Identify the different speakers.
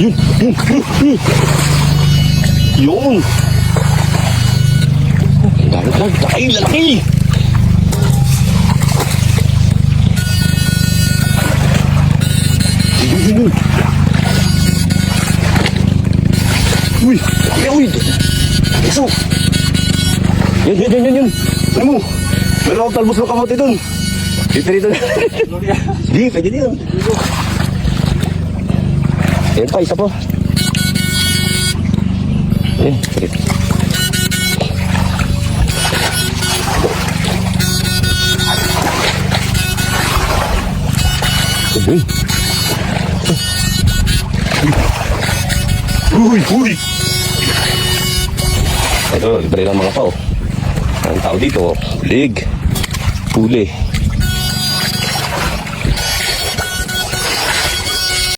Speaker 1: Yun. Yun. Lalaki, lalaki. Yun. Uy, uy. Eso. Yun. Ano mo? Meron akong talbos ng kamote dun. Dito. Di, pwede dito. Ayan pa, isa po. Ayan, sige. Uy. Ito, libre ng mga pao. Ang tao dito, lig, huli.